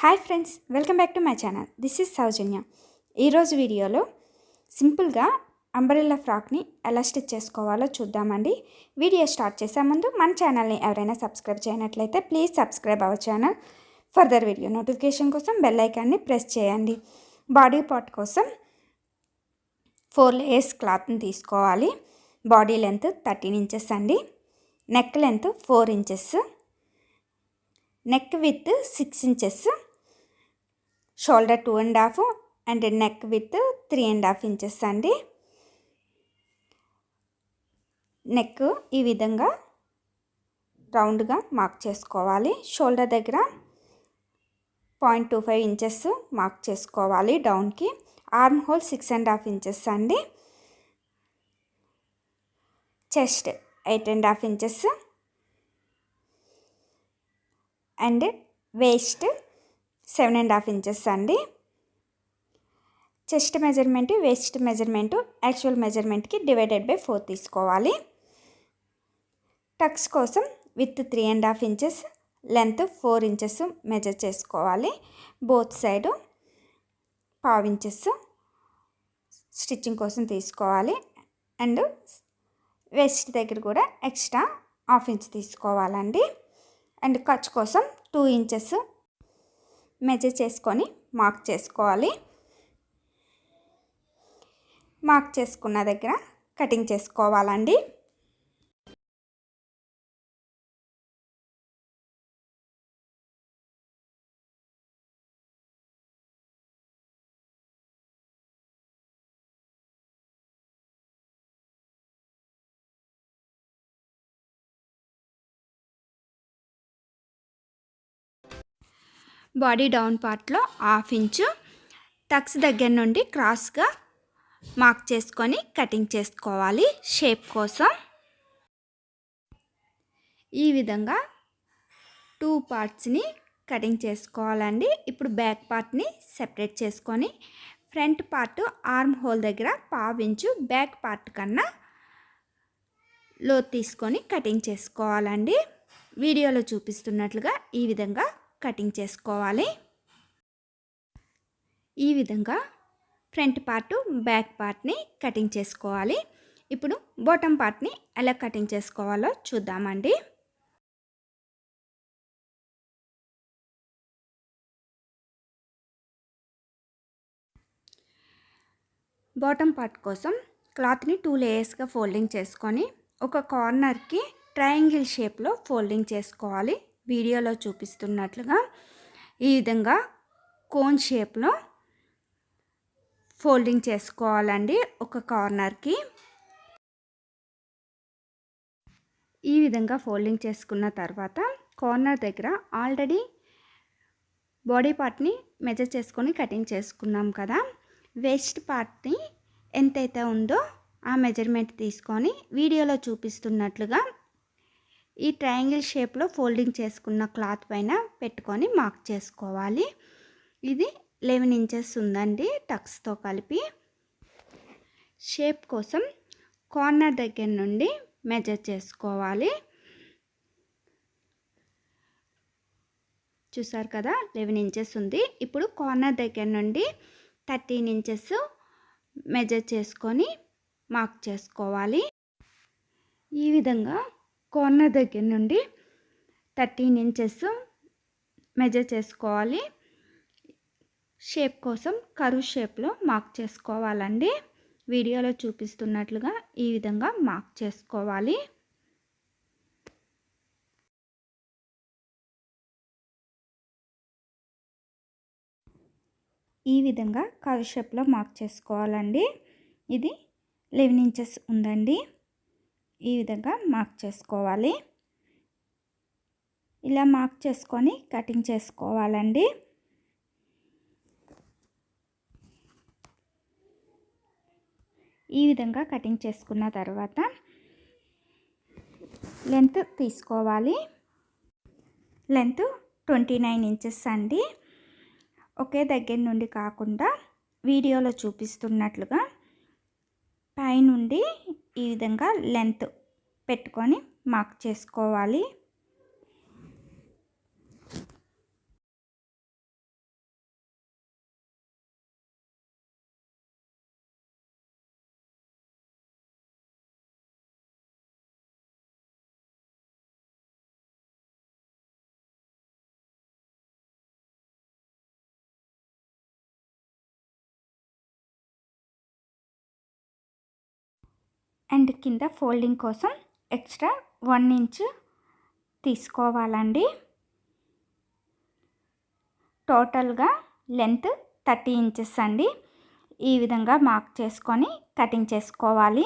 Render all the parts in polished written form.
Hi friends, welcome back to my channel. This is Soujanya. ఈరోజు వీడియోలో సింపుల్గా అంబ్రెల్లా ఫ్రాక్ని ఎలా స్టిచ్ చేసుకోవాలో చూద్దామండి. వీడియో స్టార్ట్ చేసే ముందు మన ఛానల్ని ఎవరైనా సబ్స్క్రైబ్ చేయనట్లయితే please subscribe our channel. Further video notification కోసం బెల్ ఐకాన్ని ప్రెస్ చేయండి. బాడీ పార్ట్ కోసం 4 లేయర్స్ క్లాత్ని తీసుకోవాలి. బాడీ లెంత్ 13 ఇంచెస్ అండి. Neck length 4 inches, neck width 6 inches, shoulder 2.5 and neck width 3.5 inches అండి. నెక్ ఈ విధంగా రౌండ్గా మార్క్ చేసుకోవాలి. షోల్డర్ దగ్గర 0.25 ఇంచెస్ మార్క్ చేసుకోవాలి డౌన్కి. ఆర్మ్ హోల్ 6.5 ఇంచెస్ అండి. Chest 8.5 inches and waist 7.5 inches అండి. Chest measurement, waist measurement actual మెజర్మెంట్కి డివైడెడ్ బై 4 తీసుకోవాలి. టక్స్ కోసం width 3.5 inches, length 4 inches measure చేసుకోవాలి. బోత్ సైడ్ 0.5 ఇంచెస్ స్టిచ్చింగ్ కోసం తీసుకోవాలి. అండ్ వేస్ట్ దగ్గర కూడా ఎక్స్ట్రా 1/2 ఇంచ్ తీసుకోవాలండి. అండ్ ఖర్చు కోసం 2 ఇంచెస్ మెజర్ చేసుకొని మార్క్ చేసుకోవాలి. మార్క్ చేసుకున్న దగ్గర కటింగ్ చేసుకోవాలండి. బాడీ డౌన్ పార్ట్లో 1/2 ఇంచు టక్స్ దగ్గర నుండి క్రాస్గా మార్క్ చేసుకొని కటింగ్ చేసుకోవాలి. షేప్ కోసం ఈ విధంగా 2 పార్ట్స్ని కటింగ్ చేసుకోవాలండి. ఇప్పుడు బ్యాక్ పార్ట్ని సెపరేట్ చేసుకొని ఫ్రంట్ పార్ట్ ఆర్మ్ హోల్ దగ్గర 1/2 ఇంచు బ్యాక్ పార్ట్ కన్నా లో తీసుకొని కటింగ్ చేసుకోవాలండి. వీడియోలో చూపిస్తున్నట్లుగా ఈ విధంగా కటింగ్ చేసుకోవాలి. ఈ విధంగా ఫ్రంట్ పార్ట్, బ్యాక్ పార్ట్ని కటింగ్ చేసుకోవాలి. ఇప్పుడు బాటమ్ పార్ట్ని ఎలా కటింగ్ చేసుకోవాలో చూద్దామండి. బాటమ్ పార్ట్ కోసం క్లాత్ని 2 లేయర్స్గా ఫోల్డింగ్ చేసుకొని ఒక కార్నర్కి ట్రయాంగిల్ షేప్లో ఫోల్డింగ్ చేసుకోవాలి. వీడియోలో చూపిస్తున్నట్లుగా ఈ విధంగా కోన్ షేప్లో ఫోల్డింగ్ చేసుకోవాలండి. ఒక కార్నర్కి ఈ విధంగా ఫోల్డింగ్ చేసుకున్న తర్వాత కార్నర్ దగ్గర ఆల్రెడీ బాడీ పార్ట్ని మెజర్ చేసుకొని కటింగ్ చేసుకున్నాం కదా. వేస్ట్ పార్ట్ని ఎంతైతే ఉందో ఆ మెజర్మెంట్ తీసుకొని వీడియోలో చూపిస్తున్నట్లుగా ఈ ట్రయాంగిల్ షేప్లో ఫోల్డింగ్ చేసుకున్న క్లాత్ పైన పెట్టుకొని మార్క్ చేసుకోవాలి. ఇది 11 ఇంచెస్ ఉందండి టక్స్తో కలిపి. షేప్ కోసం కార్నర్ దగ్గర నుండి మెజర్ చేసుకోవాలి. చూసారు కదా, 11 ఇంచెస్ ఉంది. ఇప్పుడు కార్నర్ దగ్గర నుండి 13 ఇంచెస్ మెజర్ చేసుకొని మార్క్ చేసుకోవాలి. ఈ విధంగా కార్నర్ దగ్గర నుండి 13 ఇంచెస్ మెజర్ చేసుకోవాలి. షేప్ కోసం కర్వ్ షేప్లో మార్క్ చేసుకోవాలండి. వీడియోలో చూపిస్తున్నట్లుగా ఈ విధంగా మార్క్ చేసుకోవాలి. ఈ విధంగా కర్వ్ షేప్లో మార్క్ చేసుకోవాలండి. ఇది 11 ఇంచెస్ ఉందండి. ఈ విధంగా మార్క్ చేసుకోవాలి. ఇలా మార్క్ చేసుకొని కటింగ్ చేసుకోవాలండి. ఈ విధంగా కటింగ్ చేసుకున్న తర్వాత లెంత్ తీసుకోవాలి. లెంత్ 29 ఇంచెస్ అండి. ఒకే దగ్గర నుండి కాకుండా వీడియోలో చూపిస్తున్నట్లుగా పైనుండి ఈ విధంగా లెంత్ పెట్టుకొని మార్క్ చేసుకోవాలి. అండ్ కింద ఫోల్డింగ్ కోసం ఎక్స్ట్రా 1 ఇంచ్ తీసుకోవాలండి. టోటల్గా లెంత్ 30 ఇంచెస్ అండి. ఈ విధంగా మార్క్ చేసుకొని కటింగ్ చేసుకోవాలి.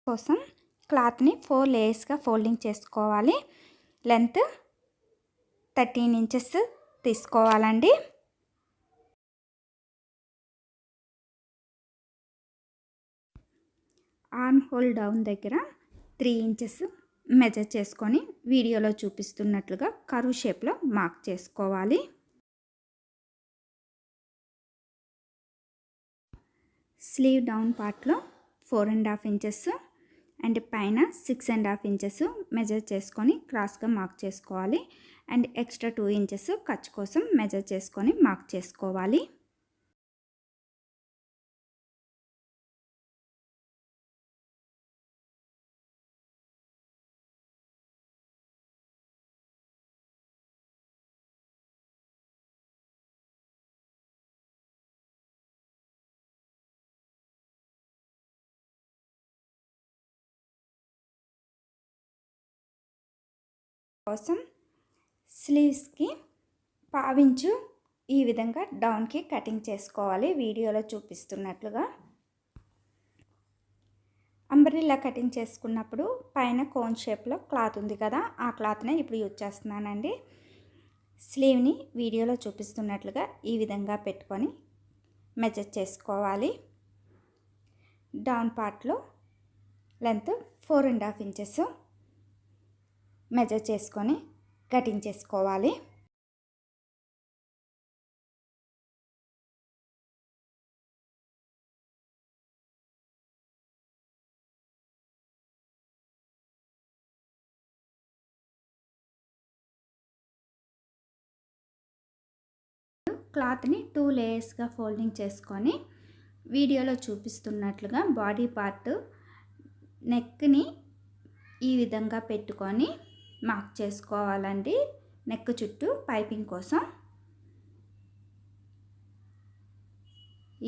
కోసం క్లాత్ని 4 లేయర్స్గా ఫోల్డింగ్ చేసుకోవాలి. లెంత్ 13 ఇంచెస్ తీసుకోవాలండి. ఆర్మ్ హోల్ డౌన్ దగ్గర 3 ఇంచెస్ మెజర్ చేసుకొని వీడియోలో చూపిస్తున్నట్లుగా కర్వ్ షేప్లో మార్క్ చేసుకోవాలి. స్లీవ్ డౌన్ పార్ట్లో 4.5 ఇంచెస్ అండ్ పైన 6.5 ఇంచెస్ మెజర్ చేసుకొని క్రాస్గా మార్క్ చేసుకోవాలి. అండ్ ఎక్స్ట్రా 2 ఇంచెస్ ఖర్చు కోసం మెజర్ చేసుకొని మార్క్ చేసుకోవాలి. కోసం స్లీవ్స్కి పావించు ఈ విధంగా డౌన్కి కటింగ్ చేసుకోవాలి. వీడియోలో చూపిస్తున్నట్లుగా అంబ్రెల్లా కటింగ్ చేసుకున్నప్పుడు పైన కోన్ షేప్లో క్లాత్ ఉంది కదా, ఆ క్లాత్నే ఇప్పుడు యూజ్ చేస్తున్నానండి. స్లీవ్ని వీడియోలో చూపిస్తున్నట్లుగా ఈ విధంగా పెట్టుకొని మెజర్ చేసుకోవాలి. డౌన్ పార్ట్లో లెంత్ 4.5 ఇంచెస్ మెజర్ చేసుకొని కటింగ్ చేసుకోవాలి. క్లాత్ని 2 లేయర్స్గా ఫోల్డింగ్ చేసుకొని వీడియోలో చూపిస్తున్నట్లుగా బాడీ పార్ట్ నెక్ని ఈ విధంగా పెట్టుకొని మార్క్ చేసుకోవాలండి. నెక్ చుట్టూ పైపింగ్ కోసం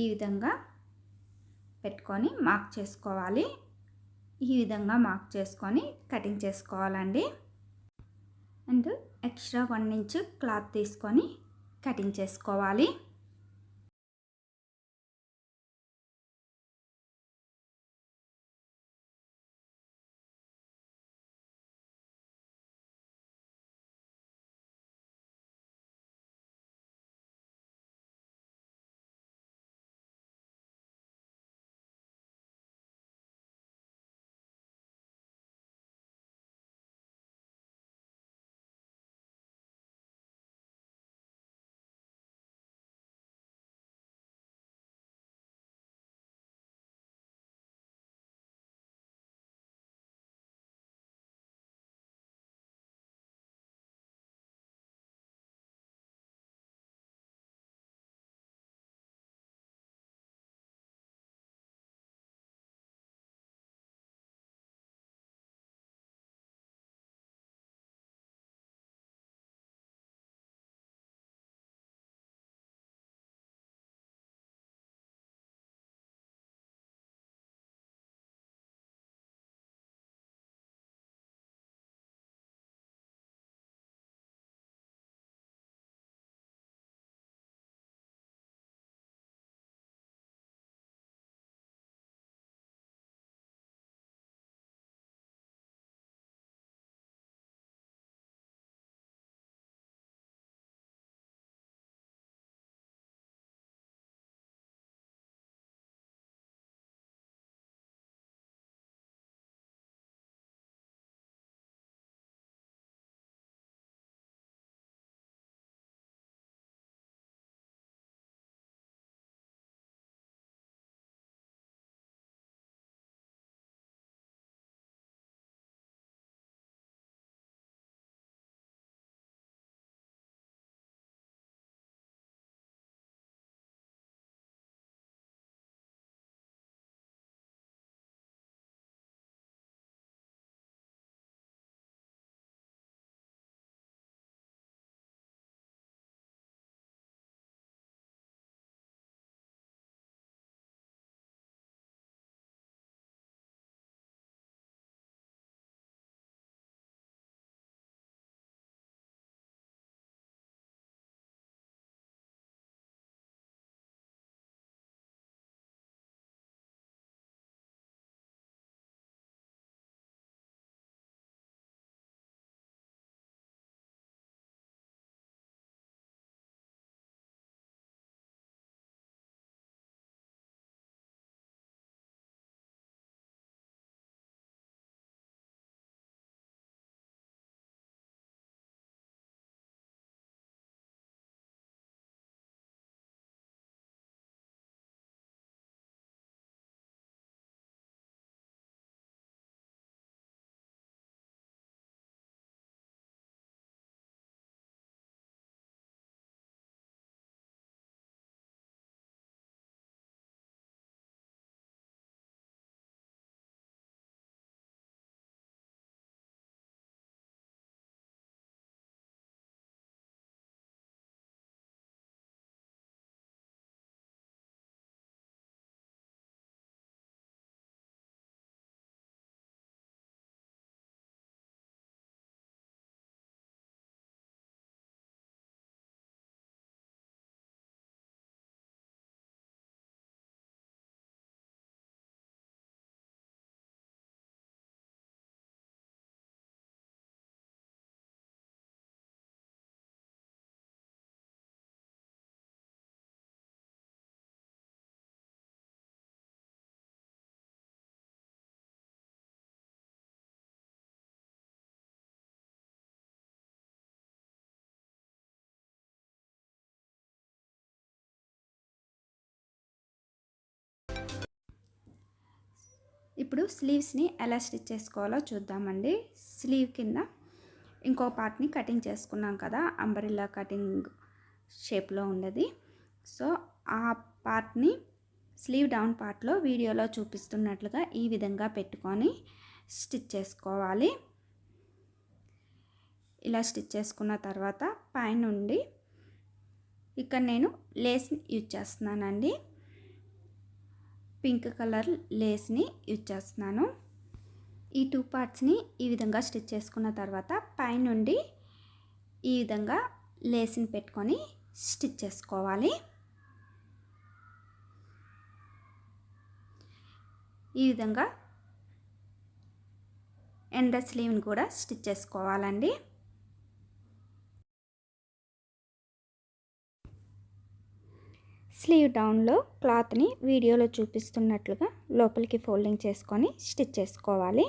ఈ విధంగా పెట్టుకొని మార్క్ చేసుకోవాలి. ఈ విధంగా మార్క్ చేసుకొని కటింగ్ చేసుకోవాలండి. అండ్ ఎక్స్ట్రా 1 ఇంచ్ క్లాత్ తీసుకొని కటింగ్ చేసుకోవాలి. ఇప్పుడు స్లీవ్స్ని ఎలా స్టిచ్ చేసుకోవాలో చూద్దామండి. స్లీవ్ కింద ఇంకో పార్ట్ని కటింగ్ చేసుకున్నాం కదా, అంబ్రెల్లా కటింగ్ షేప్లో ఉండేది. సో ఆ పార్ట్ని స్లీవ్ డౌన్ పార్ట్లో వీడియోలో చూపిస్తున్నట్లుగా ఈ విధంగా పెట్టుకొని స్టిచ్ చేసుకోవాలి. ఇలా స్టిచ్ చేసుకున్న తర్వాత పైనుండి ఇక్కడ నేను లేస్ని యూజ్ చేస్తున్నానండి. పింక్ కలర్ లేస్ని యూజ్ చేస్తున్నాను. ఈ 2 పార్ట్స్ని ఈ విధంగా స్టిచ్ చేసుకున్న తర్వాత పైనుండి ఈ విధంగా లేస్ని పెట్టుకొని స్టిచ్ చేసుకోవాలి. ఈ విధంగా ఎండ్ స్లీవ్ని కూడా స్టిచ్ చేసుకోవాలండి. స్లీవ్ డౌన్లో క్లాత్ని వీడియోలో చూపిస్తున్నట్లుగా లోపలికి ఫోల్డింగ్ చేసుకొని స్టిచ్ చేసుకోవాలి.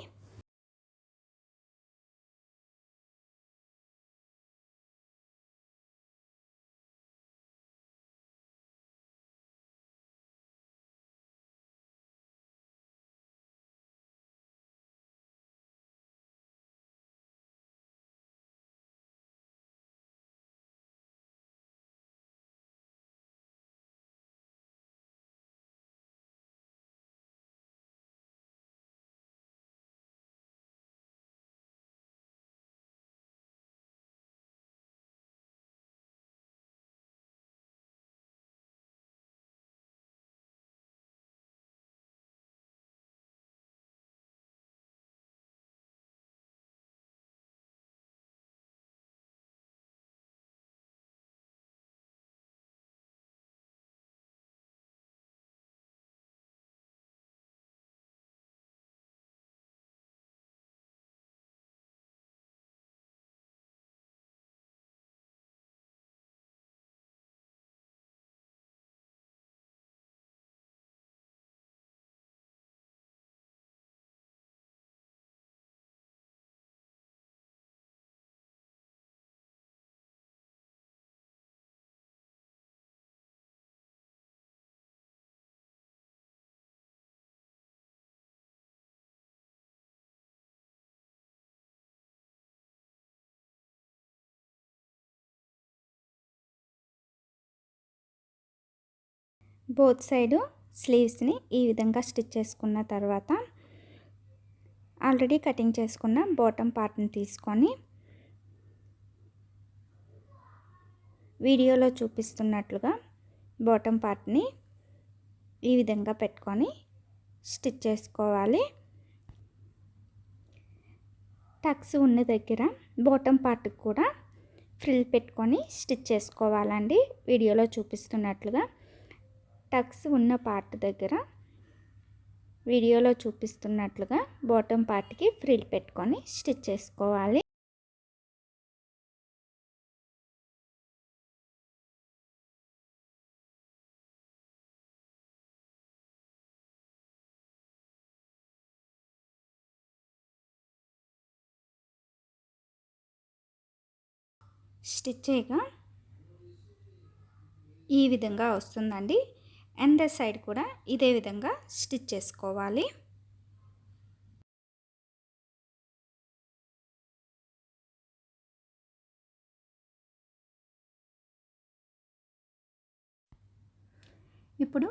బోత్ సైడు స్లీవ్స్ని ఈ విధంగా స్టిచ్ చేసుకున్న తర్వాత ఆల్రెడీ కటింగ్ చేసుకున్న బాటమ్ పార్ట్ని తీసుకొని వీడియోలో చూపిస్తున్నట్లుగా బాటమ్ పార్ట్ని ఈ విధంగా పెట్టుకొని స్టిచ్ చేసుకోవాలి. టక్స్ ఉన్న దగ్గర బాటమ్ పార్ట్కి కూడా ఫ్రిల్ పెట్టుకొని స్టిచ్ చేసుకోవాలండి. వీడియోలో చూపిస్తున్నట్లుగా టక్స్ ఉన్న పార్ట్ దగ్గర వీడియోలో చూపిస్తున్నట్లుగా బాటమ్ పార్ట్కి ఫ్రిల్ పెట్టుకొని స్టిచ్ చేసుకోవాలి. స్టిచ్ చేయగా ఈ విధంగా వస్తుందండి. అండ్ సైడ్ కూడా ఇదే విధంగా స్టిచ్ చేసుకోవాలి. ఇప్పుడు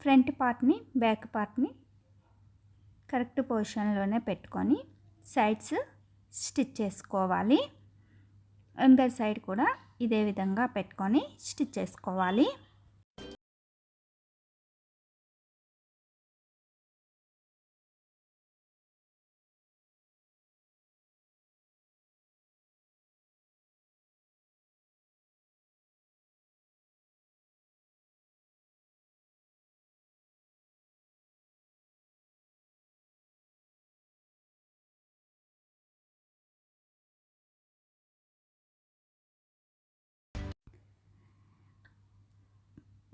ఫ్రంట్ పార్ట్ని బ్యాక్ పార్ట్ని కరెక్ట్ పొజిషన్లోనే పెట్టుకొని సైడ్స్ స్టిచ్ చేసుకోవాలి. అందర్ సైడ్ కూడా ఇదే విధంగా పెట్టుకొని స్టిచ్ చేసుకోవాలి.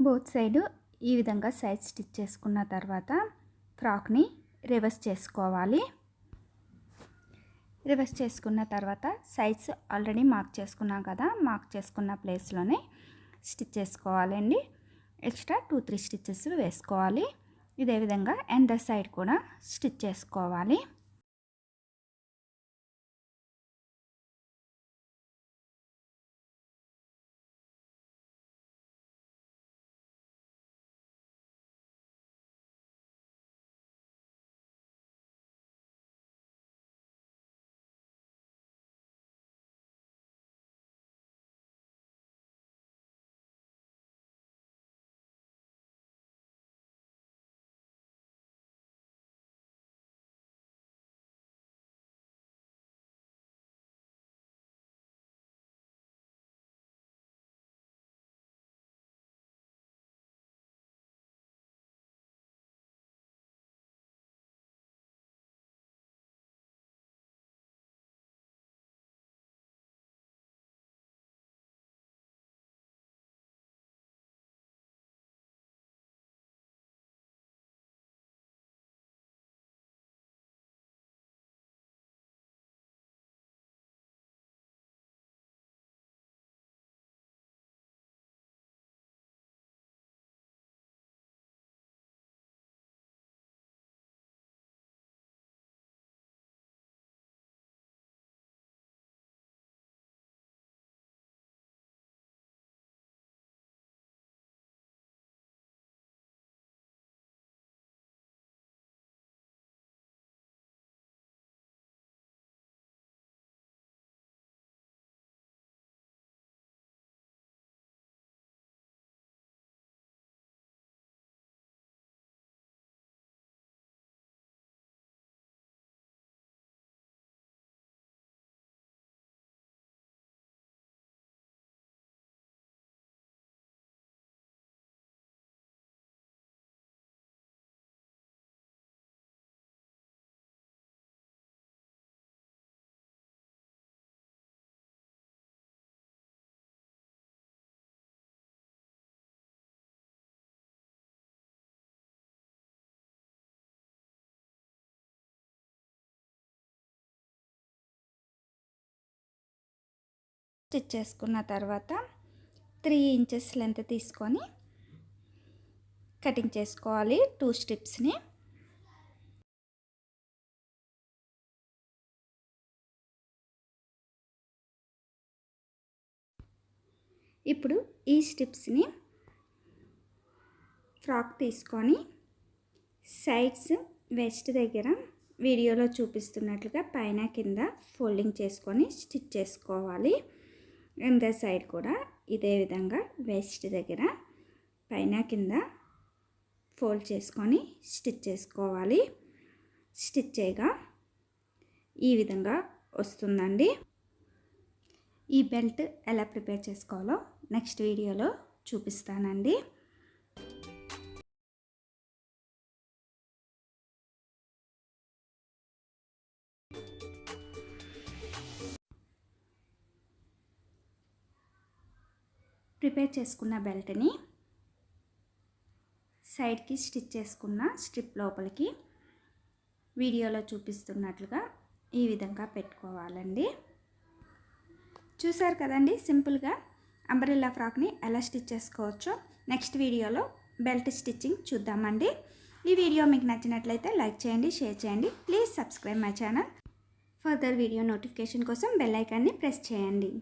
బోత్ సైడ్ ఈ విధంగా సైడ్ స్టిచ్ చేసుకున్న తర్వాత ఫ్రాక్ని రివర్స్ చేసుకోవాలి. రివర్స్ చేసుకున్న తర్వాత సైడ్స్ ఆల్రెడీ మార్క్ చేసుకున్నాం కదా, మార్క్ చేసుకున్న ప్లేస్లోనే స్టిచ్ చేసుకోవాలండి. ఎక్స్ట్రా 2-3 స్టిచెస్ వేసుకోవాలి. ఇదే విధంగా ఎండర్ సైడ్ కూడా స్టిచ్ చేసుకోవాలి. స్టిచ్ చేసుకున్న తర్వాత 3 ఇంచెస్ లెంత్ తీసుకొని కటింగ్ చేసుకోవాలి 2 స్ట్రిప్స్ని. ఇప్పుడు ఈ స్ట్రిప్స్ని ఫ్రాక్ తీసుకొని సైడ్స్ వెస్ట్ దగ్గర వీడియోలో చూపిస్తున్నట్లుగా పైన కింద ఫోల్డింగ్ చేసుకొని స్టిచ్ చేసుకోవాలి. అండ్ సైడ్ కూడా ఇదే విధంగా వెస్ట్ దగ్గర పైన కింద ఫోల్డ్ చేసుకొని స్టిచ్ చేసుకోవాలి. స్టిచ్ చేయగా ఈ విధంగా వస్తుందండి. ఈ బెల్ట్ ఎలా ప్రిపేర్ చేసుకోవాలో నెక్స్ట్ వీడియోలో చూపిస్తానండి. ప్రిపేర్ చేసుకున్న బెల్ట్ని సైడ్కి స్టిచ్ చేసుకున్న స్ట్రిప్ లోపలికి వీడియోలో చూపిస్తున్నట్లుగా ఈ విధంగా పెట్టుకోవాలండి. చూసారు కదండి, సింపుల్గా అంబ్రెల్లా ఫ్రాక్ని ఎలా స్టిచ్ చేసుకోవచ్చో నెక్స్ట్ వీడియోలో బెల్ట్ స్టిచ్చింగ్ చూద్దామండి. ఈ వీడియో మీకు నచ్చినట్లయితే లైక్ చేయండి, షేర్ చేయండి. Please subscribe my channel. Further video notification కోసం బెల్ ఐకాన్ని ప్రెస్ చేయండి.